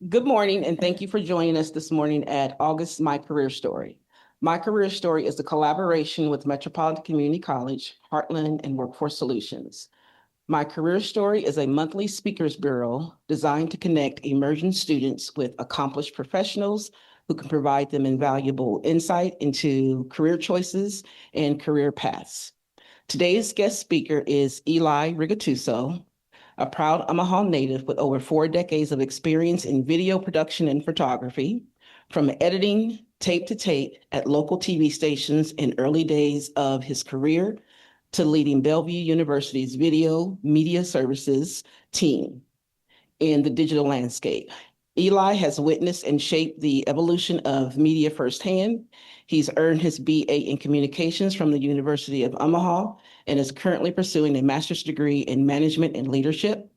Good morning, and thank you for joining us this morning at August My Career Story. My Career Story is a collaboration with Metropolitan Community College, Heartland, and Workforce Solutions. My Career Story is a monthly speakers bureau designed to connect emerging students with accomplished professionals who can provide them invaluable insight into career choices and career paths. Today's guest speaker is Eli Rigatuso, a proud Omaha native with over 4 decades of experience in video production and photography, from editing tape to tape at local TV stations in early days of his career to leading Bellevue University's Video Media Services Team in the digital landscape. Eli has witnessed and shaped the evolution of media firsthand. He's earned his BA in communications from the University of Omaha and is currently pursuing a master's degree in management and leadership.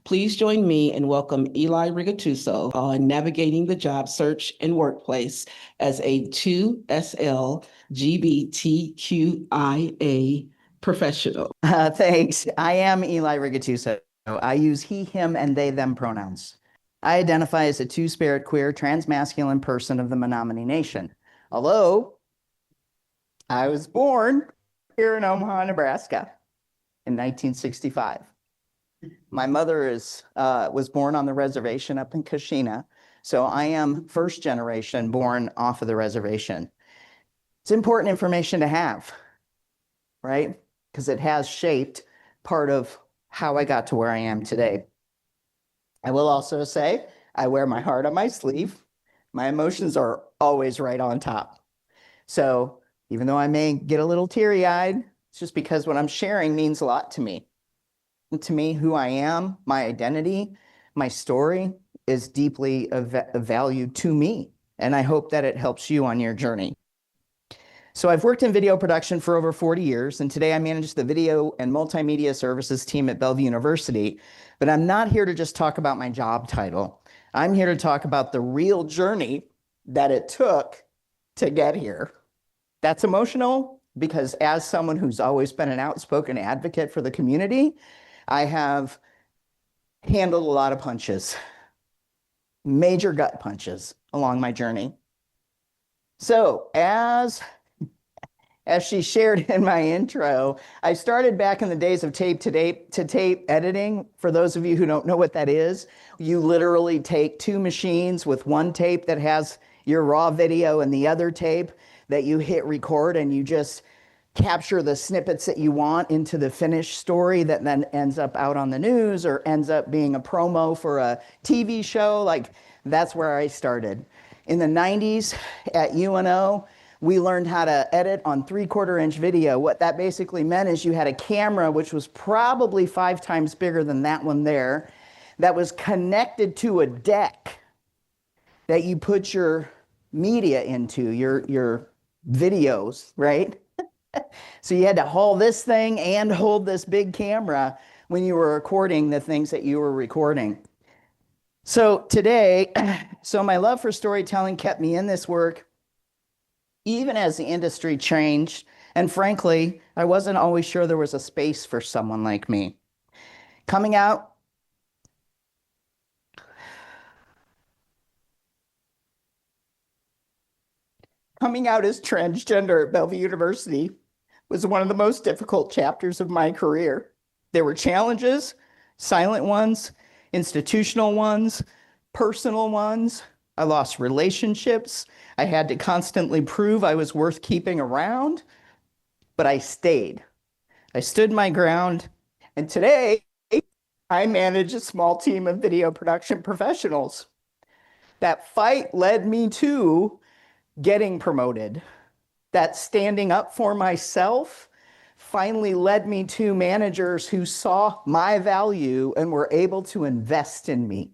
Please join me and welcome Eli Rigatuso on navigating the job search and workplace as a 2SL LGBTQIA professional. Thanks. I am Eli Rigatuso. I use he, him, and they, them pronouns. I identify as a two-spirit queer transmasculine person of the Menominee Nation. Although I was born here in Omaha, Nebraska in 1965. My mother was born on the reservation up in Kashina, so I am first generation born off of the reservation. It's important information to have, right? Because it has shaped part of how I got to where I am today. I will also say I wear my heart on my sleeve. My emotions are always right on top. So even though I may get a little teary-eyed, it's just because what I'm sharing means a lot to me. And to me, who I am, my identity, my story is deeply of value to me. And I hope that it helps you on your journey. So I've worked in video production for over 40 years, and today I manage the Video and Multimedia Services Team at Bellevue University. But I'm not here to just talk about my job title. I'm here to talk about the real journey that it took to get here. That's emotional because as someone who's always been an outspoken advocate for the community, I have handled a lot of punches, major gut punches along my journey. So as she shared in my intro, I started back in the days of tape to tape editing. For those of you who don't know what that is, you literally take two machines with one tape that has your raw video and the other tape that you hit record, and you just capture the snippets that you want into the finished story that then ends up out on the news or ends up being a promo for a TV show. Like, that's where I started. In the 90s at UNO, we learned how to edit on 3/4-inch video. What that basically meant is you had a camera, which was probably 5 times bigger than that one there, that was connected to a deck that you put your media into, your videos, right? So you had to haul this thing and hold this big camera when you were recording the things that you were recording. So today, my love for storytelling kept me in this work, even as the industry changed. And frankly, I wasn't always sure there was a space for someone like me. Coming out as transgender at Bellevue University was one of the most difficult chapters of my career. There were challenges, silent ones, institutional ones, personal ones. I lost relationships. I had to constantly prove I was worth keeping around, but I stayed. I stood my ground, and today I manage a small team of video production professionals. That fight led me to getting promoted. That standing up for myself finally led me to managers who saw my value and were able to invest in me.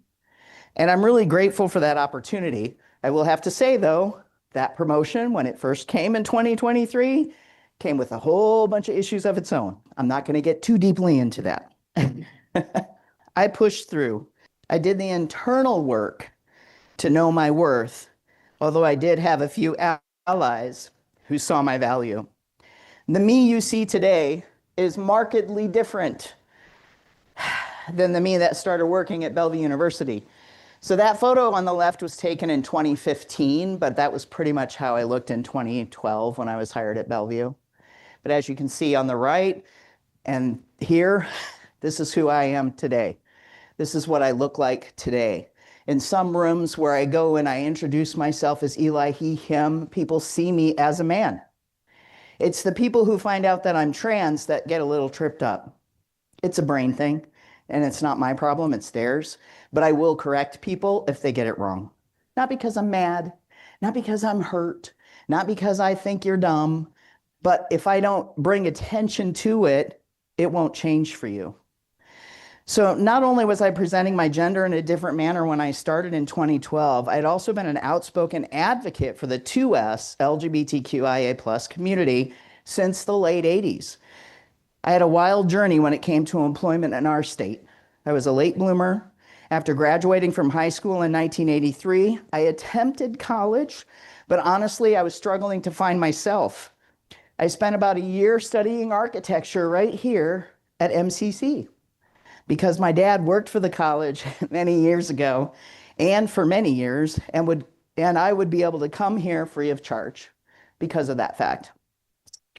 And I'm really grateful for that opportunity. I will have to say, though, that promotion, when it first came in 2023, came with a whole bunch of issues of its own. I'm not going to get too deeply into that. I pushed through. I did the internal work to know my worth, although I did have a few allies who saw my value. The me you see today is markedly different than the me that started working at Bellevue University. So that photo on the left was taken in 2015, but that was pretty much how I looked in 2012 when I was hired at Bellevue. But as you can see on the right and here, this is who I am today. This is what I look like today. In some rooms where I go and I introduce myself as Eli, he, him, people see me as a man. It's the people who find out that I'm trans that get a little tripped up. It's a brain thing, and it's not my problem, it's theirs. But I will correct people if they get it wrong. Not because I'm mad, not because I'm hurt, not because I think you're dumb, but if I don't bring attention to it, it won't change for you. So not only was I presenting my gender in a different manner when I started in 2012, I had also been an outspoken advocate for the 2S LGBTQIA+ community since the late 80s. I had a wild journey when it came to employment in our state. I was a late bloomer. After graduating from high school in 1983, I attempted college, but honestly, I was struggling to find myself. I spent about a year studying architecture right here at MCC because my dad worked for the college many years ago and for many years, and I would be able to come here free of charge because of that fact.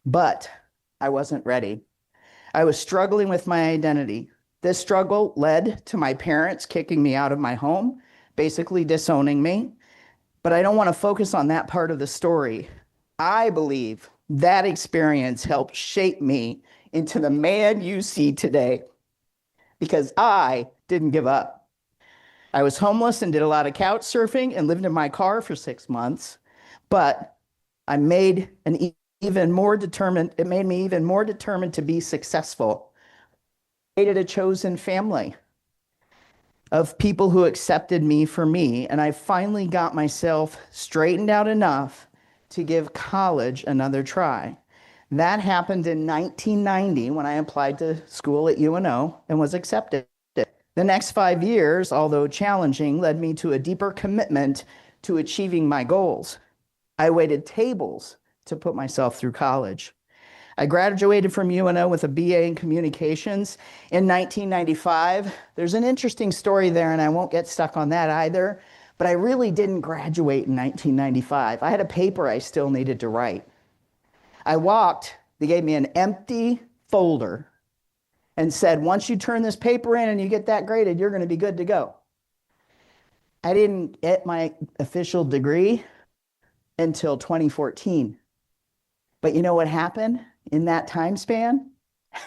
But I wasn't ready. I was struggling with my identity. This struggle led to my parents kicking me out of my home, basically disowning me. But I don't want to focus on that part of the story. I believe that experience helped shape me into the man you see today because I didn't give up. I was homeless and did a lot of couch surfing and lived in my car for 6 months, but I made it made me even more determined to be successful. I created a chosen family of people who accepted me for me, and I finally got myself straightened out enough to give college another try. That happened in 1990 when I applied to school at UNO and was accepted. The next 5 years, although challenging, led me to a deeper commitment to achieving my goals. I waited tables to put myself through college. I graduated from UNO with a BA in communications in 1995. There's an interesting story there, and I won't get stuck on that either, but I really didn't graduate in 1995. I had a paper I still needed to write. They gave me an empty folder and said, once you turn this paper in and you get that graded, you're going to be good to go. I didn't get my official degree until 2014. But you know what happened in that time span?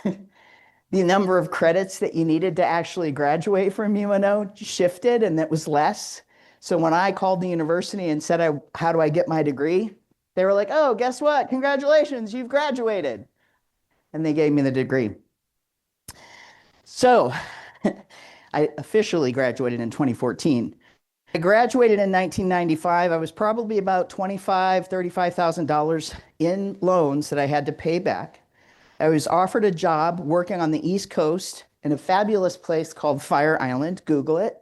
The number of credits that you needed to actually graduate from UNO shifted, and that was less. So when I called the university and said, how do I get my degree? They were like, oh, guess what? Congratulations, you've graduated. And they gave me the degree. So I officially graduated in 2014. I graduated in 1995. I was probably about $25,000, $35,000 in loans that I had to pay back. I was offered a job working on the East Coast in a fabulous place called Fire Island. Google it.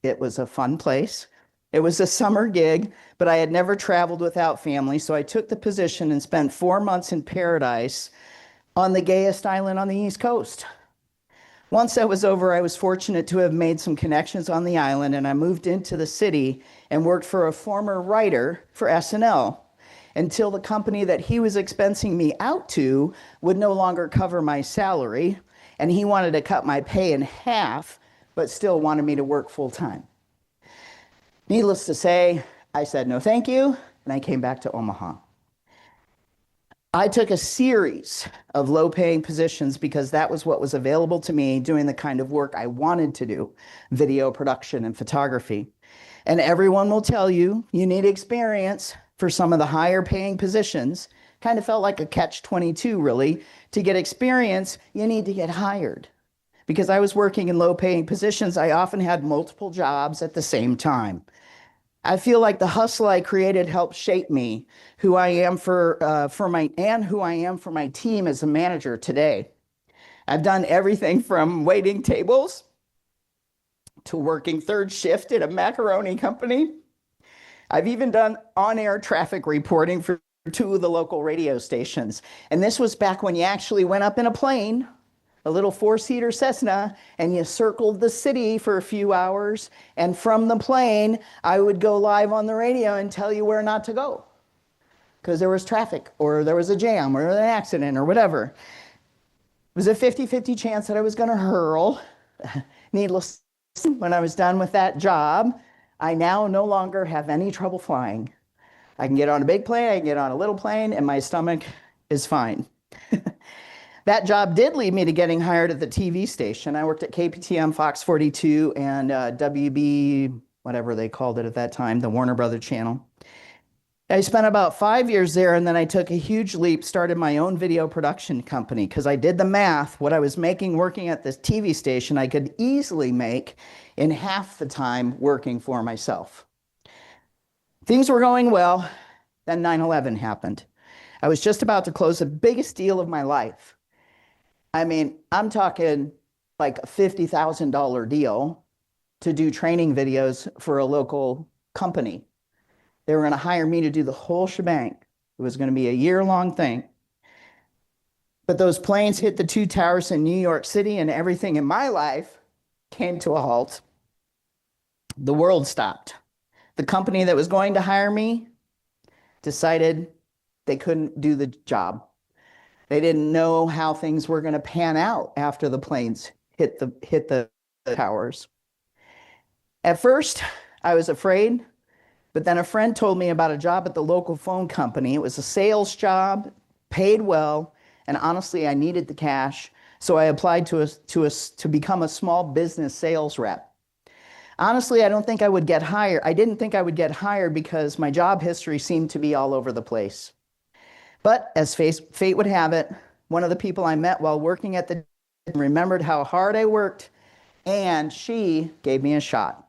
It was a fun place. It was a summer gig, but I had never traveled without family, so I took the position and spent 4 months in paradise on the gayest island on the East Coast. Once that was over, I was fortunate to have made some connections on the island, and I moved into the city and worked for a former writer for SNL until the company that he was expensing me out to would no longer cover my salary, and he wanted to cut my pay in half, but still wanted me to work full time. Needless to say, I said no thank you, and I came back to Omaha. I took a series of low-paying positions because that was what was available to me doing the kind of work I wanted to do, video production and photography. And everyone will tell you, you need experience for some of the higher paying positions. Kind of felt like a catch-22, really. To get experience, you need to get hired. Because I was working in low-paying positions, I often had multiple jobs at the same time. I feel like the hustle I created helped shape me, who I am for my team as a manager today. I've done everything from waiting tables to working third shift at a macaroni company. I've even done on-air traffic reporting for 2 of the local radio stations. And this was back when you actually went up in a plane a little four-seater Cessna, and you circled the city for a few hours. And from the plane, I would go live on the radio and tell you where not to go because there was traffic or there was a jam or an accident or whatever. It was a 50-50 chance that I was going to hurl. Needless to say, when I was done with that job, I now no longer have any trouble flying. I can get on a big plane, I can get on a little plane, and my stomach is fine. That job did lead me to getting hired at the TV station. I worked at KPTM, Fox 42, and WB, whatever they called it at that time, the Warner Brothers channel. I spent about 5 years there, and then I took a huge leap, started my own video production company, because I did the math. What I was making working at this TV station, I could easily make in half the time working for myself. Things were going well, then 9/11 happened. I was just about to close the biggest deal of my life. I mean, I'm talking like a $50,000 deal to do training videos for a local company. They were going to hire me to do the whole shebang. It was going to be a year-long thing. But those planes hit the two towers in New York City, and everything in my life came to a halt. The world stopped. The company that was going to hire me decided they couldn't do the job. They didn't know how things were going to pan out after the planes hit the towers. At first, I was afraid. But then a friend told me about a job at the local phone company. It was a sales job, paid well, and honestly, I needed the cash, so I applied to become a small business sales rep. Honestly, I don't think I would get hired. I didn't think I would get hired because my job history seemed to be all over the place. But as fate would have it, one of the people I met while working at the remembered how hard I worked, and she gave me a shot.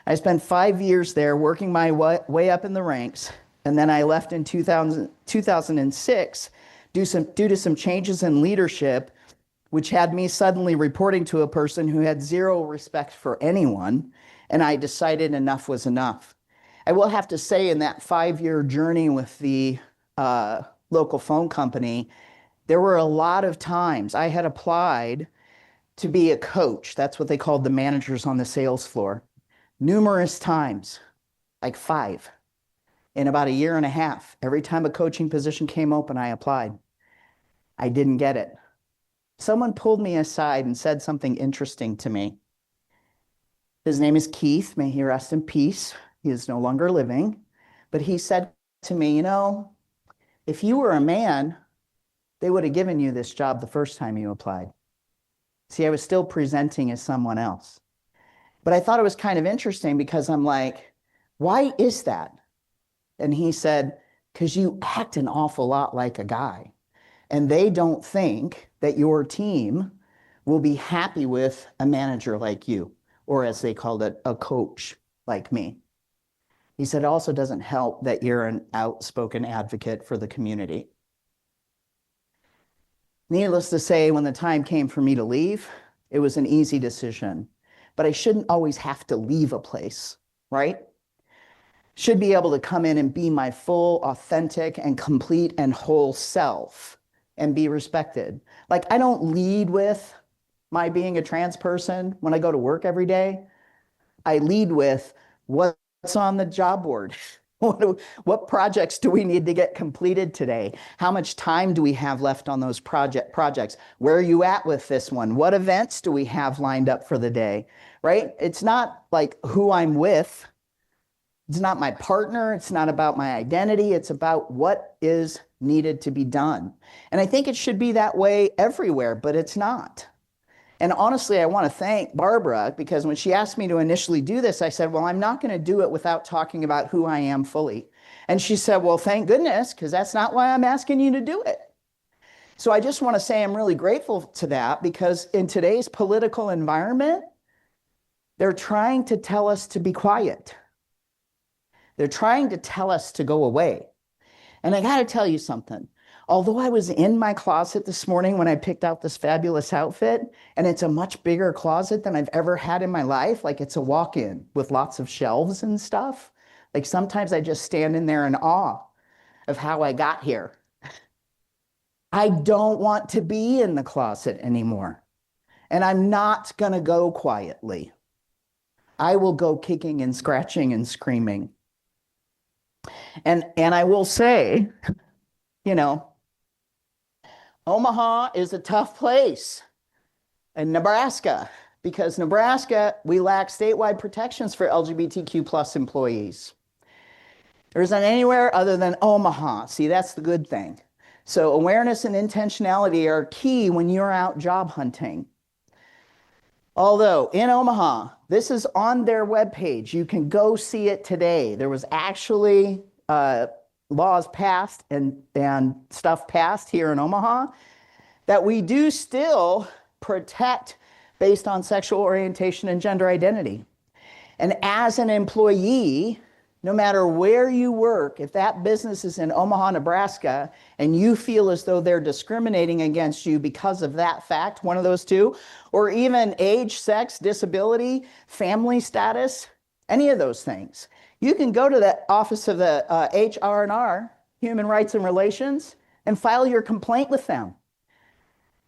I spent 5 years there working my way up in the ranks, and then I left in 2006 due to some changes in leadership, which had me suddenly reporting to a person who had zero respect for anyone, and I decided enough was enough. I will have to say, in that 5-year journey with the local phone company, there were a lot of times I had applied to be a coach. That's what they called the managers on the sales floor. Numerous times, like 5, in about a year and a half. Every time a coaching position came open, I applied. I didn't get it. Someone pulled me aside and said something interesting to me. His name is Keith. May he rest in peace. He is no longer living. But he said to me, you know, if you were a man, they would have given you this job the first time you applied. See, I was still presenting as someone else. But I thought it was kind of interesting because I'm like, why is that? And he said, because you act an awful lot like a guy. And they don't think that your team will be happy with a manager like you, or as they called it, a coach like me. He said, it also doesn't help that you're an outspoken advocate for the community. Needless to say, when the time came for me to leave, it was an easy decision. But I shouldn't always have to leave a place, right? Should be able to come in and be my full, authentic, and complete and whole self and be respected. Like, I don't lead with my being a trans person when I go to work every day. I lead with what's on the job board. What projects do we need to get completed today? How much time do we have left on those projects? Where are you at with this one? What events do we have lined up for the day, right? It's not like who I'm with. It's not my partner. It's not about my identity. It's about what is needed to be done. And I think it should be that way everywhere, but it's not. And honestly, I want to thank Barbara, because when she asked me to initially do this, I said, well, I'm not going to do it without talking about who I am fully. And she said, well, thank goodness, because that's not why I'm asking you to do it. So I just want to say I'm really grateful to that, because in today's political environment, they're trying to tell us to be quiet. They're trying to tell us to go away. And I got to tell you something. Although I was in my closet this morning when I picked out this fabulous outfit, and it's a much bigger closet than I've ever had in my life, like it's a walk-in with lots of shelves and stuff. Like sometimes I just stand in there in awe of how I got here. I don't want to be in the closet anymore. And I'm not going to go quietly. I will go kicking and scratching and screaming. And I will say, you know, Omaha is a tough place in Nebraska because Nebraska, we lack statewide protections for LGBTQ plus employees. There isn't anywhere other than Omaha. See, that's the good thing. So awareness and intentionality are key when you're out job hunting. Although in Omaha, this is on their webpage. You can go see it today. There was actually laws passed and stuff passed here in Omaha that we do still protect based on sexual orientation and gender identity. And as an employee, no matter where you work, if that business is in Omaha, Nebraska, and you feel as though they're discriminating against you because of that fact, one of those two, or even age, sex, disability, family status, any of those things, you can go to the office of the HR&R, Human Rights and Relations, and file your complaint with them.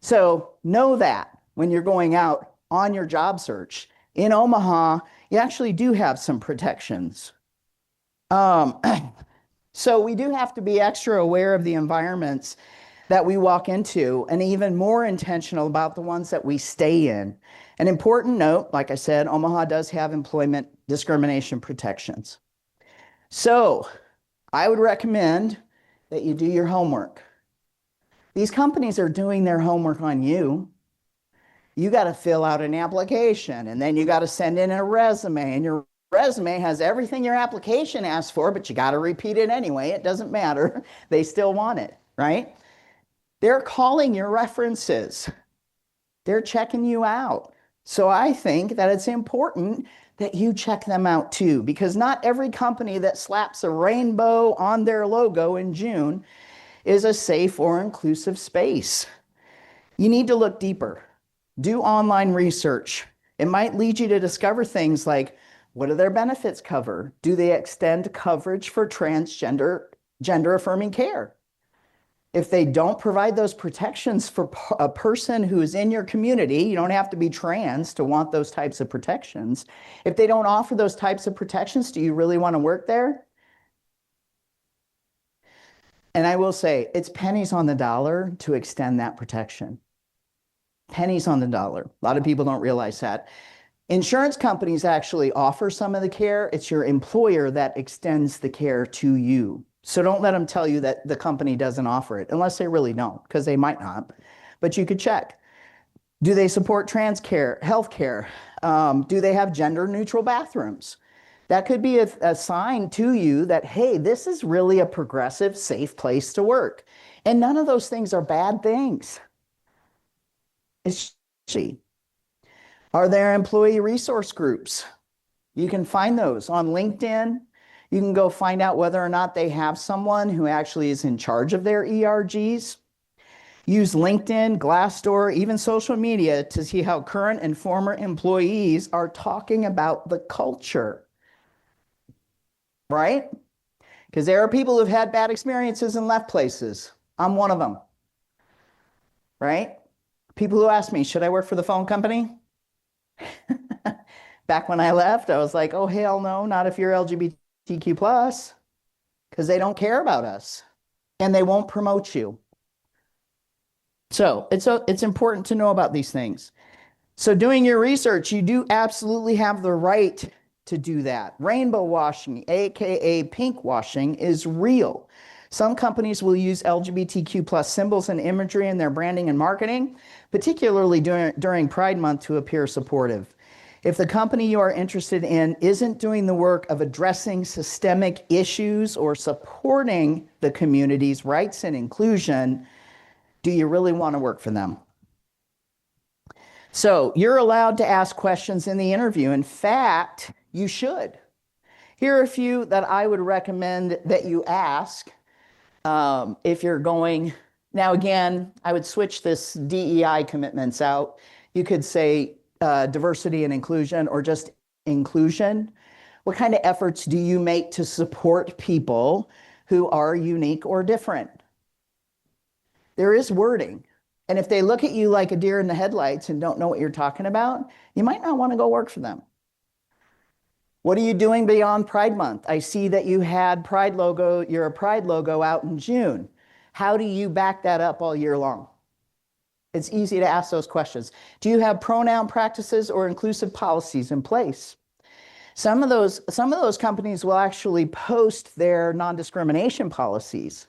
So know that when you're going out on your job search. In Omaha, you actually do have some protections. So we do have to be extra aware of the environments that we walk into and even more intentional about the ones that we stay in. An important note, like I said, Omaha does have employment discrimination protections. So I would recommend that you do your homework. These companies are doing their homework on you. You got to fill out an application and then you got to send in a resume, and your resume has everything your application asks for, but you got to repeat it anyway. It doesn't matter. They still want it, right? They're calling your references. They're checking you out. So I think that it's important that you check them out too, because not every company that slaps a rainbow on their logo in June is a safe or inclusive space. You need to look deeper. Do online research. It might lead you to discover things like, what do their benefits cover? Do they extend coverage for transgender, gender-affirming care? If they don't provide those protections for a person who is in your community, you don't have to be trans to want those types of protections. If they don't offer those types of protections, do you really want to work there? And I will say, it's pennies on the dollar to extend that protection. Pennies on the dollar. A lot of people don't realize that. Insurance companies actually offer some of the care. It's your employer that extends the care to you. So don't let them tell you that the company doesn't offer it, unless they really don't, because they might not. But you could check. Do they support trans care, health care? Do they have gender neutral bathrooms? That could be a sign to you that, hey, this is really a progressive, safe place to work. And none of those things are bad things. It's she. Are there employee resource groups? You can find those on LinkedIn. You can go find out whether or not they have someone who actually is in charge of their ERGs. Use LinkedIn, Glassdoor, even social media to see how current and former employees are talking about the culture, right? Because there are people who've had bad experiences and left places. I'm one of them, right? People who ask me, should I work for the phone company? Back when I left, I was like, oh, hell no, not if you're LGBTQ plus, because they don't care about us and they won't promote you. So it's important to know about these things. So doing your research, you do absolutely have the right to do that. Rainbow washing, AKA pink washing, is real. Some companies will use LGBTQ plus symbols and imagery in their branding and marketing, particularly during Pride Month, to appear supportive. If the company you are interested in isn't doing the work of addressing systemic issues or supporting the community's rights and inclusion, do you really want to work for them? So you're allowed to ask questions in the interview. In fact, you should. Here are a few that I would recommend that you ask if you're going. Now, again, I would switch this DEI commitments out. You could say diversity and inclusion, or just inclusion. What kind of efforts do you make to support people who are unique or different? There is wording. And if they look at you like a deer in the headlights and don't know what you're talking about, you might not want to go work for them. What are you doing beyond Pride Month? I see that you had Pride logo, you're a Pride logo out in June. How do you back that up all year long? It's easy to ask those questions. Do you have pronoun practices or inclusive policies in place? Some of those companies will actually post their non-discrimination policies.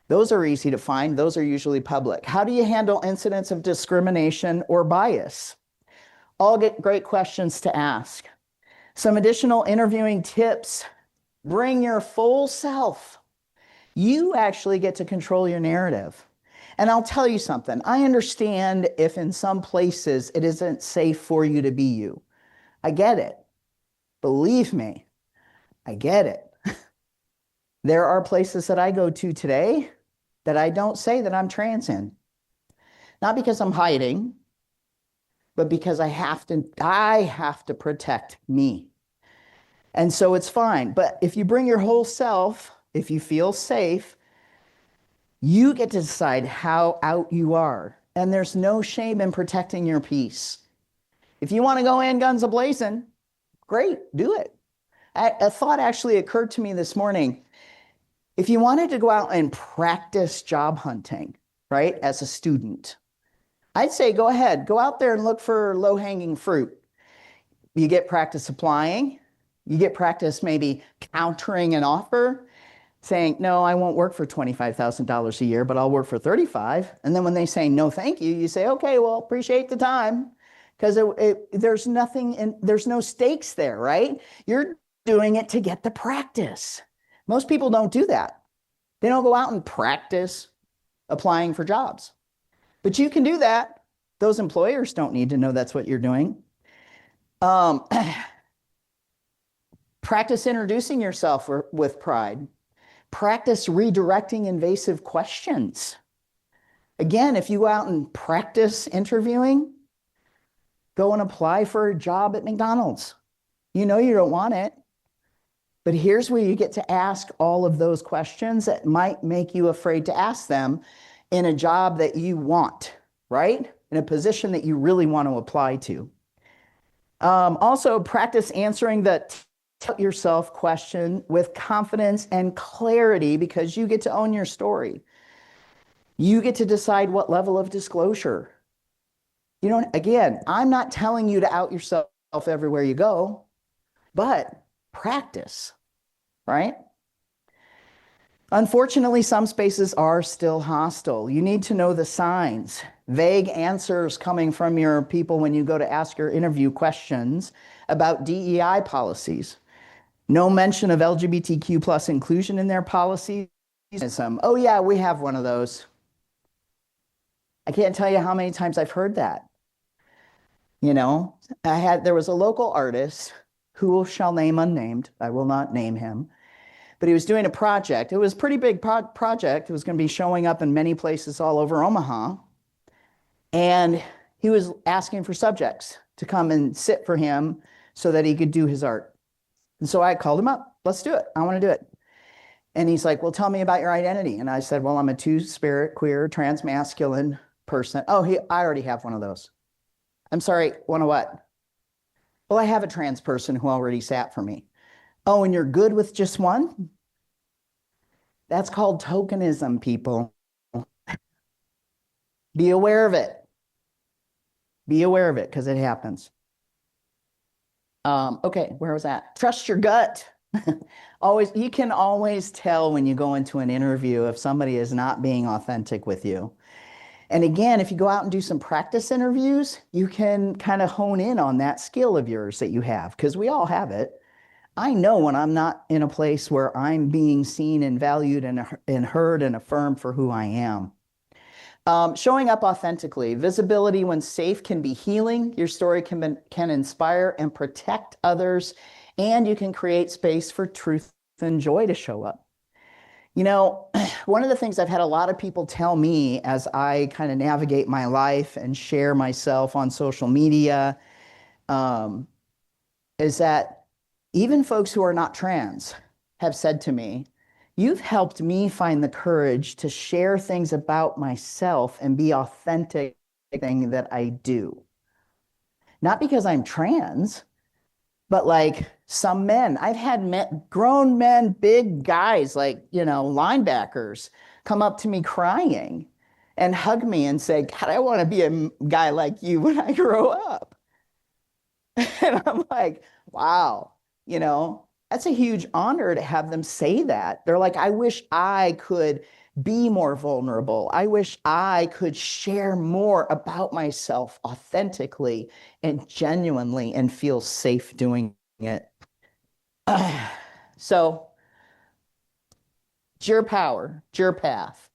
Those are easy to find. Those are usually public. How do you handle incidents of discrimination or bias? All get great questions to ask. Some additional interviewing tips. Bring your full self. You actually get to control your narrative. And I'll tell you something. I understand if in some places it isn't safe for you to be you. I get it. Believe me, I get it. There are places that I go to today that I don't say that I'm trans in. Not because I'm hiding, but because I have to protect me. And so it's fine. But if you bring your whole self, if you feel safe, you get to decide how out you are. And there's no shame in protecting your peace. If you want to go in guns a-blazing, great, do it. A thought actually occurred to me this morning. If you wanted to go out and practice job hunting, right, as a student, I'd say go ahead, go out there and look for low-hanging fruit. You get practice applying, you get practice maybe countering an offer, saying, no, I won't work for $25,000 a year, but I'll work for $35,000. And then when they say no, thank you, you say, okay, well, appreciate the time. Because there's no stakes there, right? You're doing it to get the practice. Most people don't do that. They don't go out and practice applying for jobs. But you can do that. Those employers don't need to know that's what you're doing. Practice introducing yourself with pride. Practice redirecting invasive questions. Again, if you go out and practice interviewing, go and apply for a job at McDonald's. You know you don't want it, but here's where you get to ask all of those questions that might make you afraid to ask them in a job that you want, right? In a position that you really want to apply to. Also, practice answering the tell yourself question with confidence and clarity because you get to own your story. You get to decide what level of disclosure. You know, again, I'm not telling you to out yourself everywhere you go, but practice, right? Unfortunately, some spaces are still hostile. You need to know the signs. Vague answers coming from your people when you go to ask your interview questions about DEI policies. No mention of LGBTQ plus inclusion in their policies. Oh yeah, we have one of those. I can't tell you how many times I've heard that. You know, there was a local artist who shall name unnamed. I will not name him, but he was doing a project. It was a pretty big project. It was going to be showing up in many places all over Omaha. And he was asking for subjects to come and sit for him so that he could do his art. And so I called him up. Let's do it. I want to do it. And he's like, well, tell me about your identity. And I said, well, I'm a two-spirit, queer, transmasculine person. Oh, I already have one of those. I'm sorry, one of what? Well, I have a trans person who already sat for me. Oh, and you're good with just one? That's called tokenism, people. Be aware of it. Be aware of it, because it happens. Okay, where was that? Trust your gut. You can always tell when you go into an interview if somebody is not being authentic with you. And again, if you go out and do some practice interviews, you can kind of hone in on that skill of yours that you have, because we all have it. I know when I'm not in a place where I'm being seen and valued and heard and affirmed for who I am. Showing up authentically. Visibility when safe can be healing. Your story can inspire and protect others, and you can create space for truth and joy to show up. You know, one of the things I've had a lot of people tell me as I kind of navigate my life and share myself on social media is that even folks who are not trans have said to me, You've helped me find the courage to share things about myself and be authentic in everything that I do. Not because I'm trans, but like some men. I've had grown men, big guys, like, linebackers, come up to me crying and hug me and say, God, I want to be a guy like you when I grow up. And I'm like, wow, that's a huge honor to have them say that. They're like, I wish I could be more vulnerable. I wish I could share more about myself authentically and genuinely and feel safe doing it. So it's your power, it's your path.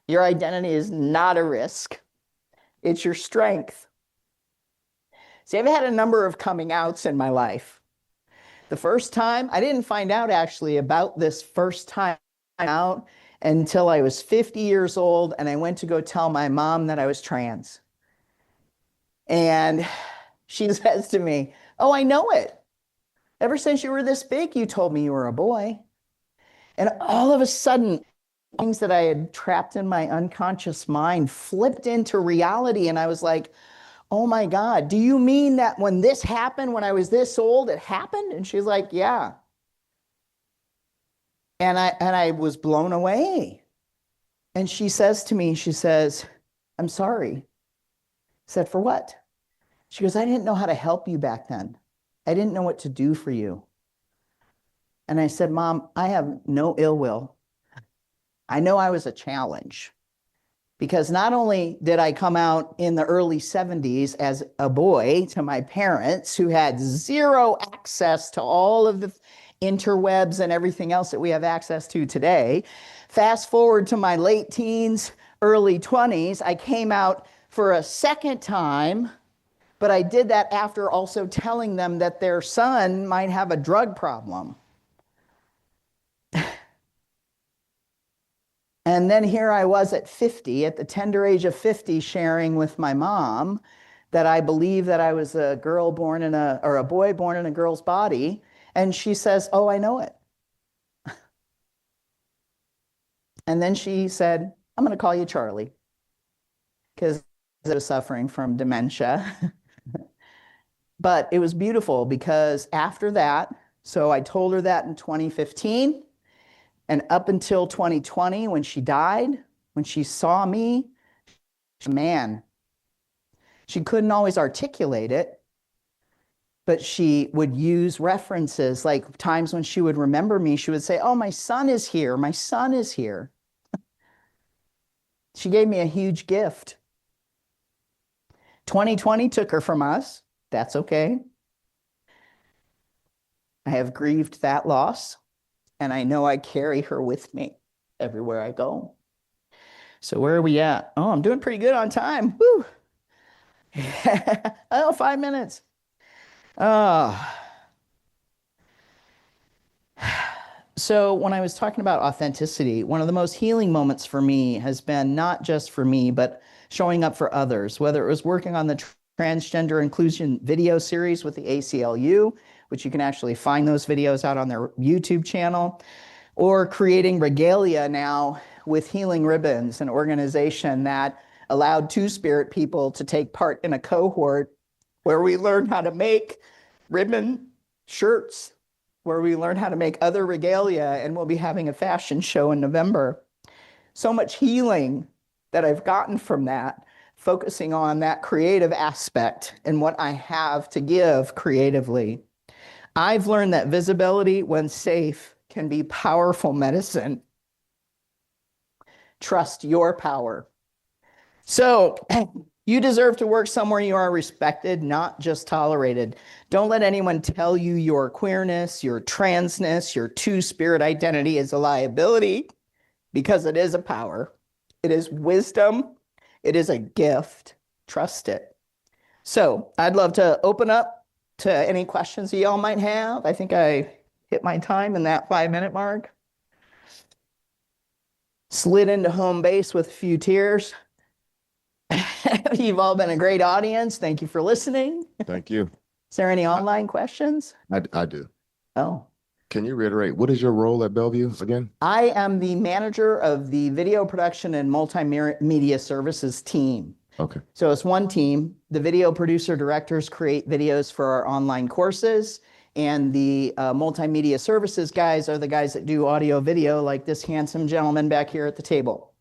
Your identity is not a risk. It's your strength. See, I've had a number of coming outs in my life. The first time, I didn't find out actually about this first time out until I was 50 years old, and I went to go tell my mom that I was trans. And she says to me, oh, I know it. Ever since you were this big, you told me you were a boy. And all of a sudden, things that I had trapped in my unconscious mind flipped into reality. And I was like, oh my God, do you mean that when this happened, when I was this old, it happened? And she's like, yeah. And I was blown away. And she says to me, she says, I'm sorry. I said, for what? She goes, I didn't know how to help you back then. I didn't know what to do for you. And I said, Mom, I have no ill will. I know I was a challenge. Because not only did I come out in the early 70s as a boy to my parents who had zero access to all of the interwebs and everything else that we have access to today, fast forward to my late teens, early 20s, I came out for a second time, but I did that after also telling them that their son might have a drug problem. And then here I was at 50, at the tender age of 50, sharing with my mom that I believe that I was a girl born in or a boy born in a girl's body. And she says, oh, I know it. And then she said, I'm going to call you Charlie, because I was suffering from dementia. But it was beautiful because after that, so I told her that in 2015. And up until 2020, when she died, when she saw me, man, she couldn't always articulate it, but she would use references, like times when she would remember me, she would say, oh, my son is here, my son is here. She gave me a huge gift. 2020 took her from us. That's okay. I have grieved that loss. And I know I carry her with me everywhere I go. So where are we at? Oh, I'm doing pretty good on time. Woo. Oh, 5 minutes. So when I was talking about authenticity, one of the most healing moments for me has been not just for me, but showing up for others, whether it was working on the transgender inclusion video series with the ACLU, which you can actually find those videos out on their YouTube channel, or creating Regalia now with Healing Ribbons, an organization that allowed Two-Spirit people to take part in a cohort where we learn how to make ribbon shirts, where we learn how to make other regalia, and we'll be having a fashion show in November. So much healing that I've gotten from that, focusing on that creative aspect and what I have to give creatively. I've learned that visibility, when safe, can be powerful medicine. Trust your power. So you deserve to work somewhere you are respected, not just tolerated. Don't let anyone tell you your queerness, your transness, your two-spirit identity is a liability, because it is a power. It is wisdom. It is a gift. Trust it. So I'd love to open up to any questions that y'all might have. I think I hit my time in that 5-minute mark. Slid into home base with a few tears. You've all been a great audience. Thank you for listening. Thank you. Is there any online questions? I do. Oh, Can you reiterate, what is your role at Bellevue again? I am the manager of the video production and multimedia services team. Okay. So it's one team. The video producer directors create videos for our online courses, and the multimedia services guys are the guys that do audio video, like this handsome gentleman back here at the table.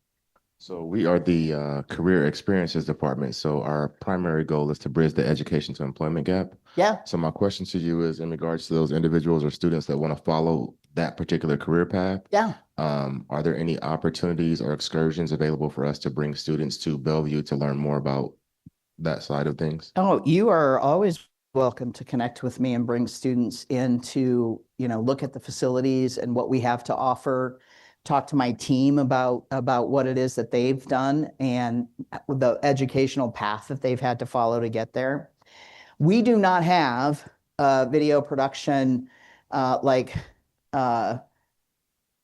So we are the career experiences department. So our primary goal is to bridge the education to employment gap. Yeah. So my question to you is in regards to those individuals or students that want to follow that particular career path. Yeah. Are there any opportunities or excursions available for us to bring students to Bellevue to learn more about that side of things? Oh, you are always welcome to connect with me and bring students in to, look at the facilities and what we have to offer. Talk to my team about what it is that they've done and the educational path that they've had to follow to get there. We do not have video production like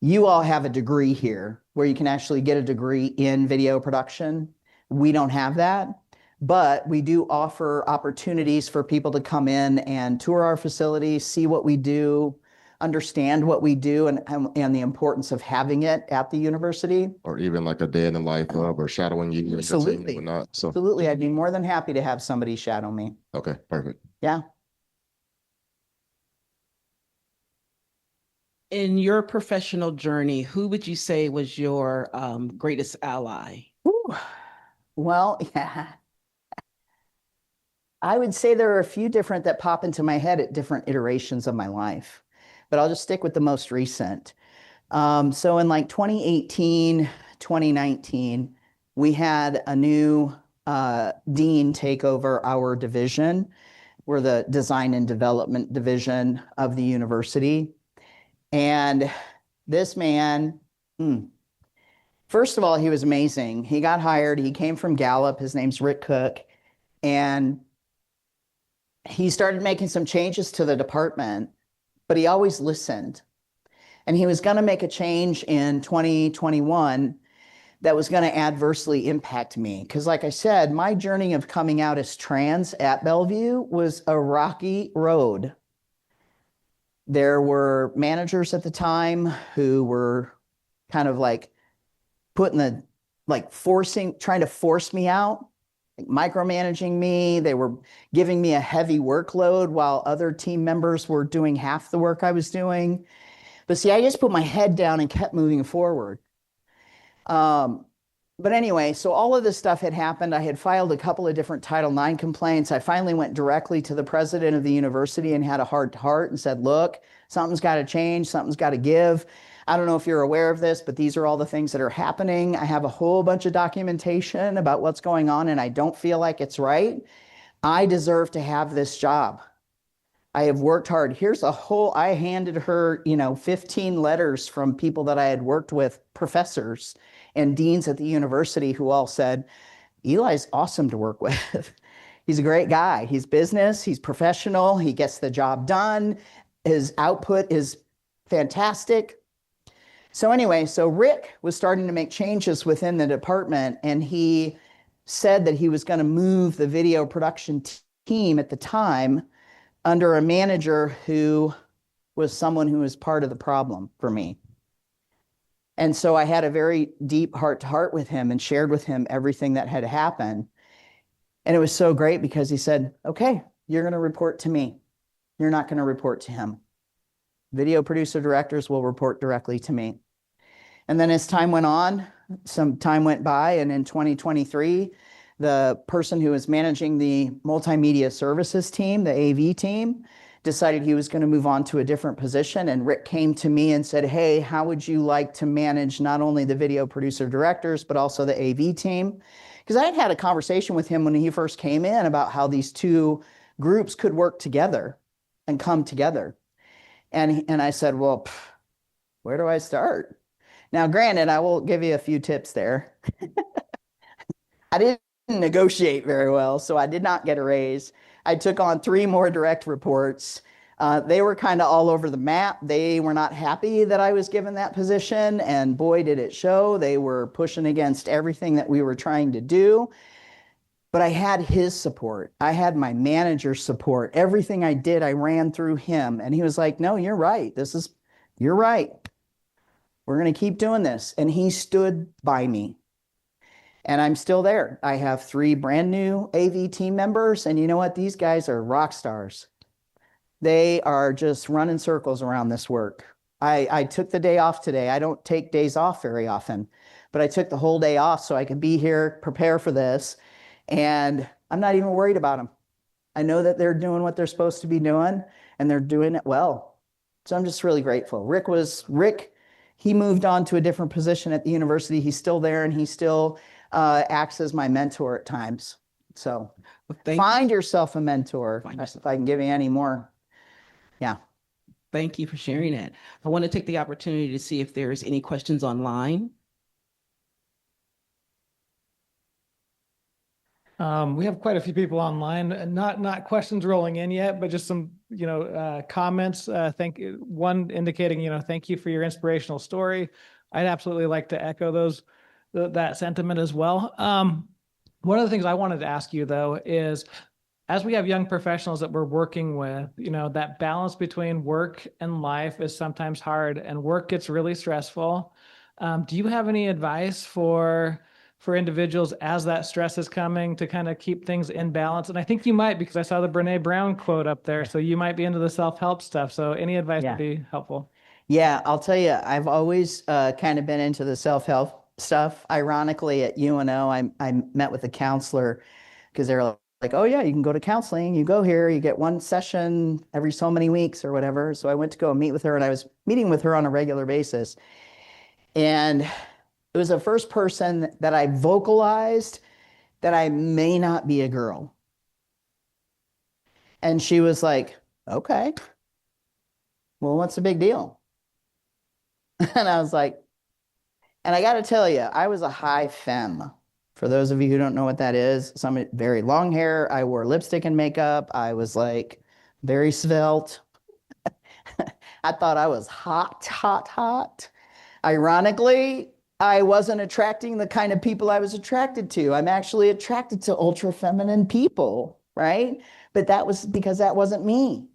you all have a degree here where you can actually get a degree in video production. We don't have that, but we do offer opportunities for people to come in and tour our facilities, see what we do, understand what we do, and the importance of having it at the university. Or even like a day in the life of or shadowing you. Absolutely. And whatnot. So, Absolutely. I'd be more than happy to have somebody shadow me. okay, perfect. Yeah. In your professional journey, who would you say was your greatest ally? Ooh. Well, yeah. I would say there are a few different that pop into my head at different iterations of my life, but I'll just stick with the most recent. So in like 2018, 2019, we had a new dean take over our division. We're the design and development division of the university. And this man, first of all, he was amazing. He got hired. He came from Gallup. His name's Rick Cook. And he started making some changes to the department, but he always listened. And he was going to make a change in 2021 that was going to adversely impact me. Because like I said, my journey of coming out as trans at Bellevue was a rocky road. There were managers at the time who were kind of like trying to force me out, like micromanaging me. They were giving me a heavy workload while other team members were doing half the work I was doing. But see, I just put my head down and kept moving forward. But anyway, so all of this stuff had happened. I had filed a couple of different Title IX complaints. I finally went directly to the president of the university and had a heart-to-heart and said, look, something's got to change, something's got to give. I don't know if you're aware of this, but these are all the things that are happening. I have a whole bunch of documentation about what's going on, and I don't feel like it's right. I deserve to have this job. I have worked hard. I handed her, 15 letters from people that I had worked with, professors and deans at the university, who all said, Eli's awesome to work with. He's a great guy. He's business, he's professional, he gets the job done. His output is fantastic. So anyway, so Rick was starting to make changes within the department, and he said that he was going to move the video production team at the time under a manager who was someone who was part of the problem for me. And so I had a very deep heart-to-heart with him and shared with him everything that had happened. And it was so great because he said, okay, you're going to report to me. You're not going to report to him. Video producer directors will report directly to me. And then as time went on, some time went by, and in 2023, the person who was managing the Multimedia Services Team, the AV team, decided he was going to move on to a different position. And Rick came to me and said, hey, how would you like to manage not only the video producer directors, but also the AV team? Because I had had a conversation with him when he first came in about how these two groups could work together and come together. And I said, well, where do I start? Now, granted, I will give you a few tips there. I didn't negotiate very well, so I did not get a raise. I took on 3 more direct reports. They were kind of all over the map. They were not happy that I was given that position, and boy, did it show. They were pushing against everything that we were trying to do. But I had his support. I had my manager's support. Everything I did, I ran through him. And he was like, no, you're right. This is you're right. We're going to keep doing this. And he stood by me. And I'm still there. I have 3 brand new AV team members. And you know what? These guys are rock stars. They are just running circles around this work. I took the day off today. I don't take days off very often, but I took the whole day off so I could be here, prepare for this. And I'm not even worried about them. I know that they're doing what they're supposed to be doing, and they're doing it well. So I'm just really grateful. Rick, he moved on to a different position at the university. He's still there, and he still acts as my mentor at times. So find yourself a mentor. If I can give you any more. Yeah. Thank you for sharing that. I want to take the opportunity to see if there's any questions online. We have quite a few people online, not questions rolling in yet, but just some, comments. One indicating, thank you for your inspirational story. I'd absolutely like to echo that sentiment as well. One of the things I wanted to ask you though is, as we have young professionals that we're working with, that balance between work and life is sometimes hard, and work gets really stressful. Do you have any advice for individuals as that stress is coming to kind of keep things in balance? And I think you might, because I saw the Brene Brown quote up there. So you might be into the self-help stuff. So any advice would be helpful. Yeah, I'll tell you, I've always kind of been into the self-help stuff. Ironically, at UNO, I met with a counselor because they're like, oh yeah, you can go to counseling. You go here, you get 1 session every so many weeks or whatever. So I went to go meet with her, and I was meeting with her on a regular basis. And it was the first person that I vocalized that I may not be a girl. And she was like, okay, well, what's the big deal? And I was like, and I got to tell you, I was a high femme. For those of you who don't know what that is, some very long hair. I wore lipstick and makeup. I was like very svelte. I thought I was hot, hot, hot. Ironically, I wasn't attracting the kind of people I was attracted to. I'm actually attracted to ultra feminine people, right? But that was because that wasn't me.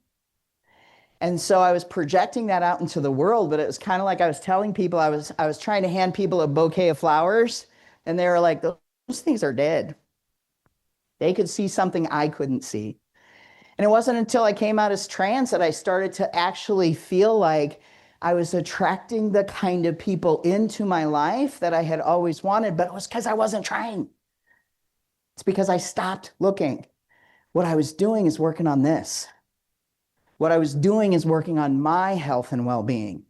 And so I was projecting that out into the world, but it was kind of like I was telling people, I was trying to hand people a bouquet of flowers, and they were like, those things are dead. They could see something I couldn't see. And it wasn't until I came out as trans that I started to actually feel like I was attracting the kind of people into my life that I had always wanted, but it was because I wasn't trying. It's because I stopped looking. What I was doing is working on this. What I was doing is working on my health and well-being.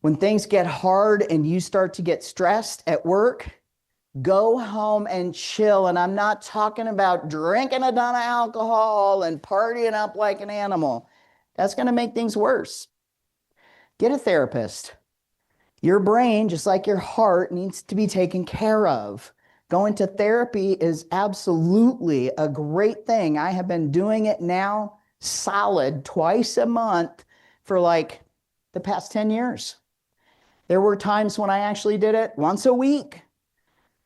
When things get hard and you start to get stressed at work, go home and chill. And I'm not talking about drinking a ton of alcohol and partying up like an animal. That's going to make things worse. Get a therapist. Your brain, just like your heart, needs to be taken care of. Going to therapy is absolutely a great thing. I have been doing it now solid twice a month for like the past 10 years. There were times when I actually did it once a week,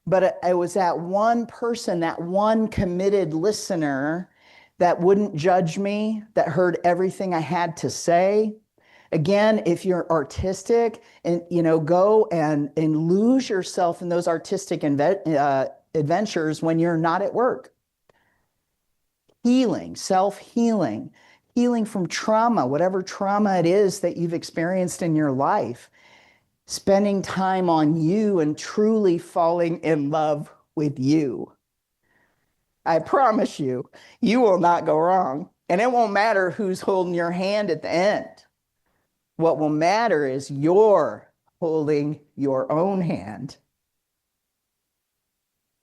but it was that one person, that one committed listener that wouldn't judge me, that heard everything I had to say. Again, if you're artistic, and go and lose yourself in those artistic adventures when you're not at work. Healing, self-healing, healing from trauma, whatever trauma it is that you've experienced in your life. Spending time on you and truly falling in love with you. I promise you, you will not go wrong. And it won't matter who's holding your hand at the end. What will matter is you're holding your own hand.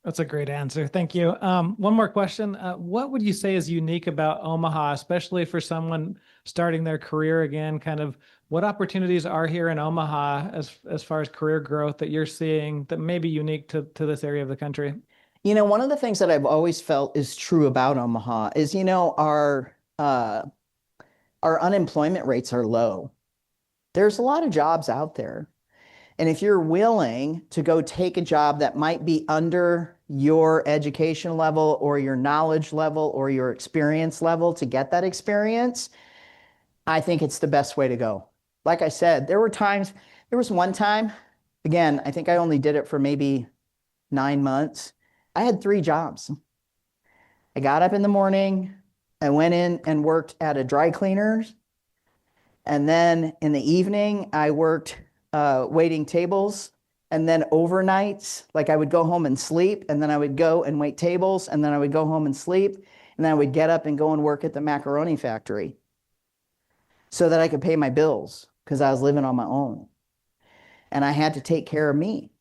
That's a great answer. Thank you. One more question. What would you say is unique about Omaha, especially for someone starting their career again? Kind of what opportunities are here in Omaha as far as career growth that you're seeing that may be unique to this area of the country? One of the things that I've always felt is true about Omaha is, our unemployment rates are low. There's a lot of jobs out there. And if you're willing to go take a job that might be under your education level or your knowledge level or your experience level to get that experience, I think it's the best way to go. like I said, there was one time, again, I think I only did it for maybe 9 months. I had 3 jobs. I got up in the morning, I went in and worked at a dry cleaner's. And then in the evening, I worked waiting tables. And then overnights, like I would go home and sleep, and then I would go and wait tables, and then I would go home and sleep, and then I would get up and go and work at the macaroni factory so that I could pay my bills because I was living on my own. And I had to take care of me.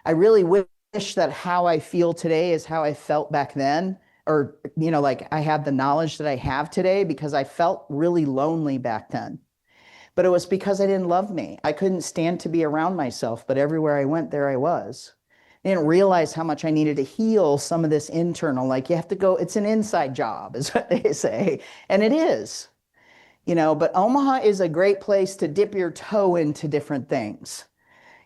I really wish that how I feel today is how I felt back then, or, like I have the knowledge that I have today, because I felt really lonely back then. But it was because I didn't love me. I couldn't stand to be around myself, but everywhere I went, there I was. I didn't realize how much I needed to heal some of this internal, like you have to go, it's an inside job, is what they say. And it is, but Omaha is a great place to dip your toe into different things.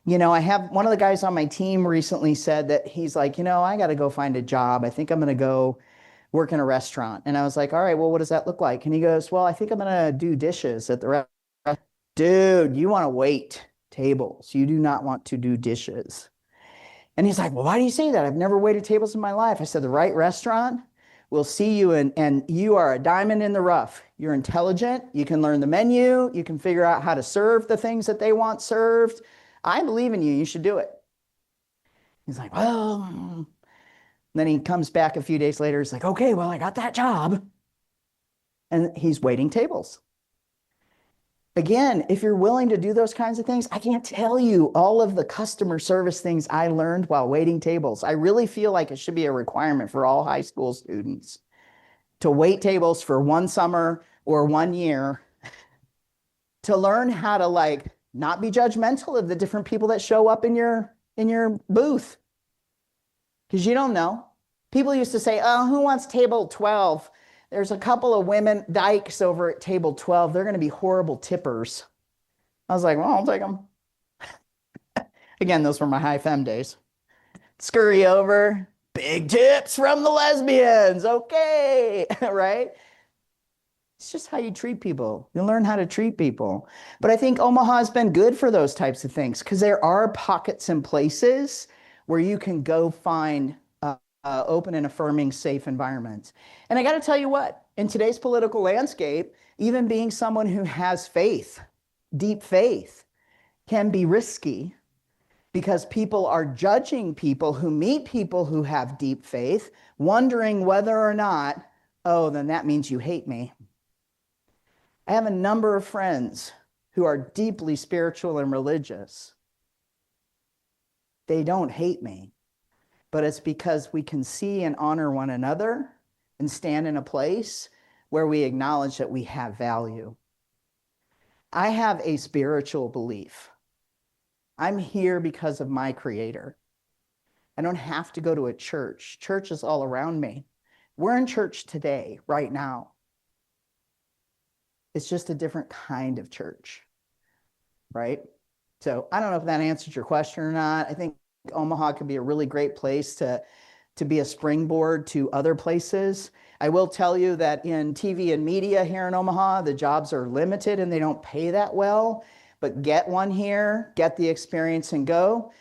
I have one of the guys on my team recently said that he's like, I got to go find a job. I think I'm going to go work in a restaurant. And I was like, all right, well, what does that look like? And he goes, well, I think I'm going to do dishes at the restaurant. Dude, you want to wait tables. You do not want to do dishes. And he's like, well, why do you say that? I've never waited tables in my life. I said, the right restaurant will see you and you are a diamond in the rough. You're intelligent. You can learn the menu. You can figure out how to serve the things that they want served. I believe in you. You should do it. He's like, well, then he comes back a few days later. He's like, okay, well, I got that job. And he's waiting tables. Again, if you're willing to do those kinds of things, I can't tell you all of the customer service things I learned while waiting tables. I really feel like it should be a requirement for all high school students to wait tables for 1 summer or 1 year to learn how to not be judgmental of the different people that show up in your booth. Because you don't know. People used to say, oh, who wants table 12? There's a couple of women dykes over at table 12. They're going to be horrible tippers. I was like, well, I'll take them. Again, those were my high femme days. Scurry over. Big tips from the lesbians. Okay. Right? It's just how you treat people. You learn how to treat people. But I think Omaha has been good for those types of things because there are pockets and places where you can go find open and affirming, safe environments. And I got to tell you what, in today's political landscape, even being someone who has faith, deep faith, can be risky because people are judging people who meet people who have deep faith, wondering whether or not, oh, then that means you hate me. I have a number of friends who are deeply spiritual and religious. They don't hate me. But it's because we can see and honor one another and stand in a place where we acknowledge that we have value. I have a spiritual belief. I'm here because of my Creator. I don't have to go to a church. Church is all around me. We're in church today, right now. It's just a different kind of church, right? So I don't know if that answered your question or not. I think Omaha could be a really great place to be a springboard to other places. I will tell you that in TV and media here in Omaha, the jobs are limited and they don't pay that well, but get one here, get the experience and go.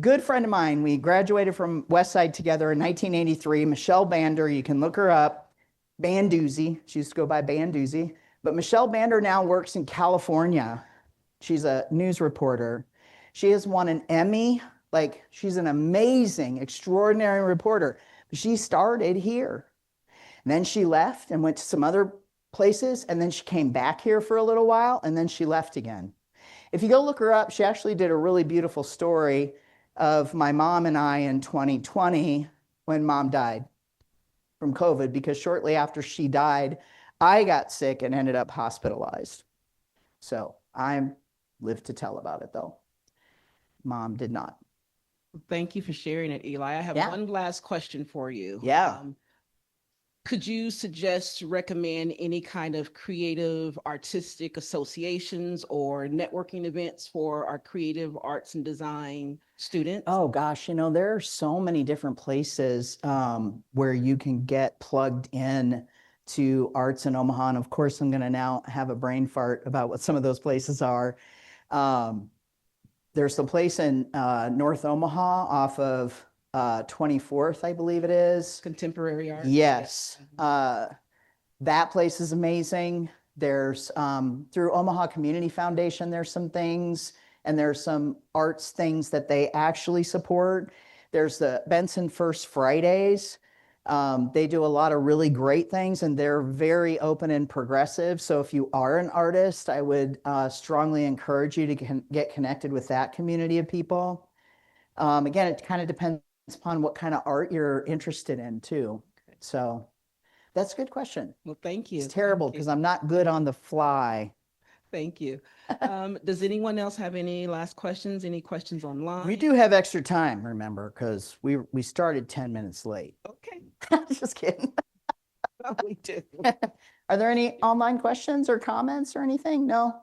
Good friend of mine, we graduated from Westside together in 1983, Michelle Bander, you can look her up, Bandoozy, she used to go by Bandoozy, but Michelle Bander now works in California. She's a news reporter. She has won an Emmy. She's an amazing, extraordinary reporter. She started here. And then she left and went to some other places. And then she came back here for a little while. And then she left again. If you go look her up, she actually did a really beautiful story of my mom and I in 2020 when Mom died from COVID. Because shortly after she died, I got sick and ended up hospitalized. So I lived to tell about it, though. Mom did not. Thank you for sharing it, Eli. I have one last question for you. Yeah. Could you recommend any kind of creative artistic associations or networking events for our creative arts and design students? Oh gosh, there are so many different places where you can get plugged in to arts in Omaha. And of course, I'm going to now have a brain fart about what some of those places are. There's the place in North Omaha off of 24th, I believe it is. Contemporary art. Yes. That place is amazing. There's through Omaha Community Foundation, there's some things, and there's some arts things that they actually support. There's the Benson First Fridays. They do a lot of really great things, and they're very open and progressive. So if you are an artist, I would strongly encourage you to get connected with that community of people. Again, it kind of depends upon what kind of art you're interested in too. So that's a good question. Well, thank you. It's terrible because I'm not good on the fly. Thank you. Does anyone else have any last questions? Any questions online? We do have extra time, remember, because we started 10 minutes late. Okay. Just kidding. We do. Are there any online questions or comments or anything? No?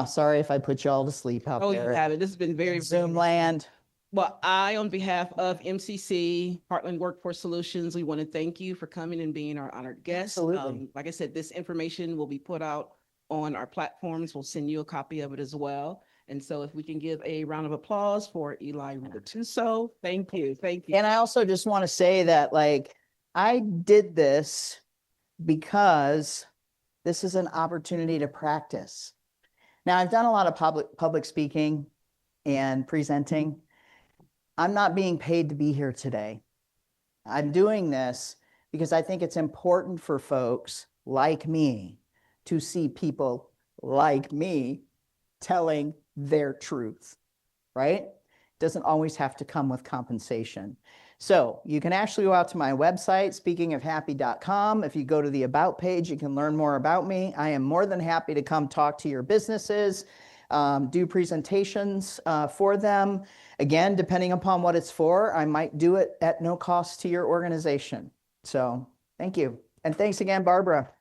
Sorry if I put you all to sleep out Oh, there. you have it. This has been very, Zoom land. Well, on behalf of MCC, Heartland Workforce Solutions, we want to thank you for coming and being our honored guest. Absolutely. Like I said, this information will be put out on our platforms. We'll send you a copy of it as well. And so if we can give a round of applause for Eli Rigatuso, thank you. Thank you. And I also just want to say that, like, I did this because this is an opportunity to practice. Now, I've done a lot of public speaking and presenting. I'm not being paid to be here today. I'm doing this because I think it's important for folks like me to see people like me telling their truth, right? It doesn't always have to come with compensation. So you can actually go out to my website, speakingofhappy.com. If you go to the About page, you can learn more about me. I am more than happy to come talk to your businesses, do presentations for them. Again, depending upon what it's for, I might do it at no cost to your organization. So thank you. And thanks again, Barbara.